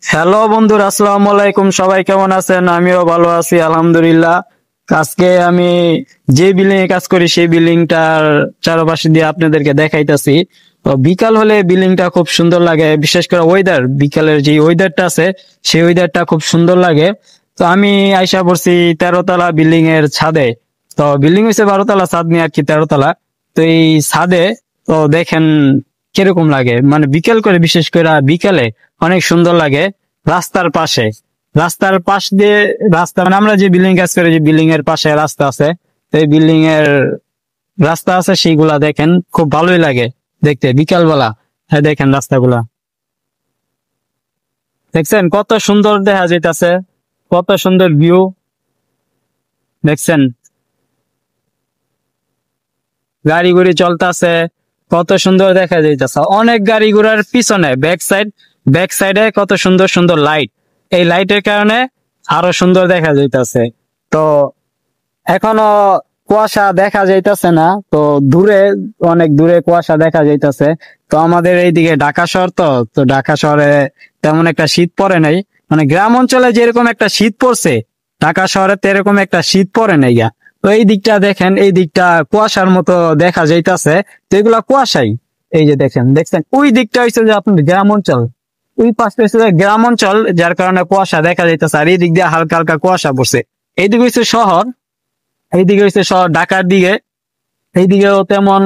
Hello বন্ধুরা, আসসালামু আলাইকুম। সবাই কেমন আছেন? আমিও ভালো আছি আলহামদুলিল্লাহ। আজকে আমি যে বিল্ডিং এ কাজ করি সেই বিল্ডিংটার চারপাশে দিয়ে আপনাদেরকে দেখাইতাছি। তো বিকাল হলে বিল্ডিংটা খুব সুন্দর লাগে, বিশেষ করে ওয়েদার, বিকালের যে ওয়েদারটা আছে সেই ওয়েদারটা খুব সুন্দর লাগে। তো আমি আইসা পড়ছি 13 তলা বিল্ডিং এর ছাদে। তো বিল্ডিং হয়েছে 12 তলা, ছাদ নিয়ে আর কি 13 তলা। তো এই ছাদে তো দেখেন কিরকম লাগে, মানে বিকেল করে, বিশেষ করে বিকালে অনেক সুন্দর লাগে। রাস্তার পাশে, রাস্তার পাশ দিয়ে, রাস্তা মানে আমরা যে বিল্ডিং কাজ করি, যে বিল্ডিং এর পাশে রাস্তা আছে, তো এই বিল্ডিং এর রাস্তা আছে, সেইগুলা দেখেন খুব ভালোই লাগে দেখতে বিকাল বেলা। হ্যাঁ দেখেন রাস্তাগুলা, দেখছেন কত সুন্দর দেখা যাইতাছে, কত সুন্দর ভিউ দেখছেন। গাড়ি গুড়ি চলতেছে, কত সুন্দর দেখা যাইতেছে। অনেক গাড়ি ঘোড়ার পিছনে ব্যাক সাইডে কত সুন্দর সুন্দর লাইট, এই লাইটের কারণে আরো সুন্দর দেখা যাইতেছে। তো এখনো কুয়াশা দেখা যাইতেছে না, তো দূরে, অনেক দূরে কুয়াশা দেখা যাইতেছে। তো আমাদের এইদিকে ঢাকা শহর, তো তো ঢাকা শহরে তেমন একটা শীত পড়ে নাই, মানে গ্রাম অঞ্চলে যেরকম একটা শীত পড়ছে ঢাকা শহরে তো এরকম একটা শীত পড়ে নাই গা। তো এই দিকটা দেখেন, এই দিকটা কুয়াশার মতো দেখা যাইতাছে। তো এগুলা কুয়াশাই। এই যে দেখেন, দেখছেন ওই দিকটা হচ্ছে যে আপনার গ্রাম অঞ্চল, ওই পাশটা হচ্ছে যে গ্রাম অঞ্চল, যার কারণে কুয়াশা দেখা যাইতেছে। আর এই দিক দিয়ে হালকা হালকা কুয়াশা পড়ছে। এইদিকে হচ্ছে শহর, এইদিকে হচ্ছে শহর ঢাকার দিকে। এইদিকেও তেমন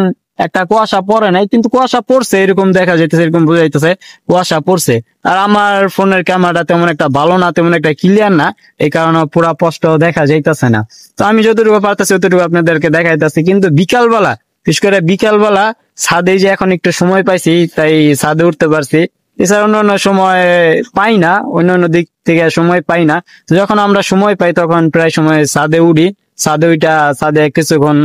একটা কুয়াশা পড়ে নাই, কিন্তু কুয়াশা পড়ছে এরকম দেখা যাইতেছে, এরকম বোঝা যাইতেছে কুয়াশা পড়ছে। আর আমার ফোনের ক্যামেরাটা তেমন একটা ভালো না, তেমন একটা ক্লিয়ার না, এই কারণে পুরা স্পষ্ট দেখা যাইতেছে না। তো আমি যতটুকু পারতেছি ততটুকু আপনাদেরকে দেখাইতেছি। কিন্তু বিকালবেলা, বিশেষ করে বিকালবেলা ছাদে যে এখন একটু সময় পাইছি তাই ছাদে উঠতে পারছি। এছাড়া অন্য অন্য সময় পাই না, অন্য অন্য দিক থেকে সময় পাই না। তো যখন আমরা সময় পাই তখন প্রায় সময় ছাদে উঠি। ছাদে ওইটা, ছাদে কিছুক্ষণ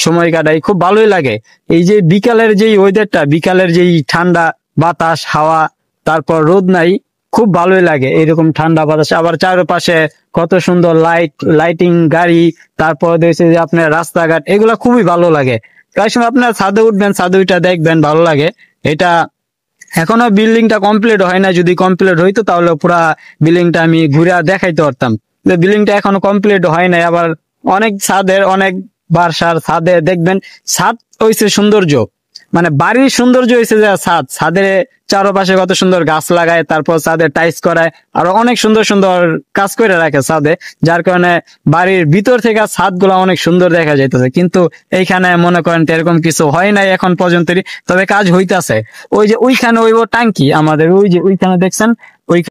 সময় কাটাই, খুব ভালোই লাগে। এই যে বিকালের যেই ওয়েদারটা, বিকালের যেই ঠান্ডা বাতাস হাওয়া, তারপর রোদ নাই, খুব ভালোই লাগে এরকম ঠান্ডা বাতাস। আবার চারপাশে কত সুন্দর লাইটিং গাড়ি, তারপর দেখছে যে আপনার রাস্তাঘাট, এগুলা খুবই ভালো লাগে। প্রায় সময় আপনার ছাদে উঠবেন, ছাদে উঠা দেখবেন ভালো লাগে এটা। এখনো বিল্ডিংটা কমপ্লিট হয় না, যদি কমপ্লিট হইতো তাহলে পুরা বিল্ডিংটা আমি ঘুরে দেখাইতে পারতাম। বিল্ডিংটা এখনো কমপ্লিট হয় নাই। আবার অনেক ছাদের, অনেক বাসার ছাদে দেখবেন ছাদ হইছে সৌন্দর্য, মানে বাড়ির সৌন্দর্য হয়েছে যে ছাদ, ছাদের চারপাশে কত সুন্দর গাছ লাগায়, তারপর ছাদে টাইলস করায়, আরো অনেক সুন্দর সুন্দর কাজ করে রাখে ছাদে, যার কারণে বাড়ির ভিতর থেকে ছাদ গুলা অনেক সুন্দর দেখা যাইতেছে। কিন্তু এইখানে মনে করেন এরকম কিছু হয় নাই এখন পর্যন্ত, তবে কাজ হইতাছে। ওই যে ওইখানে ওই টাঙ্কি আমাদের, ওই যে ওইখানে দেখছেন, ওই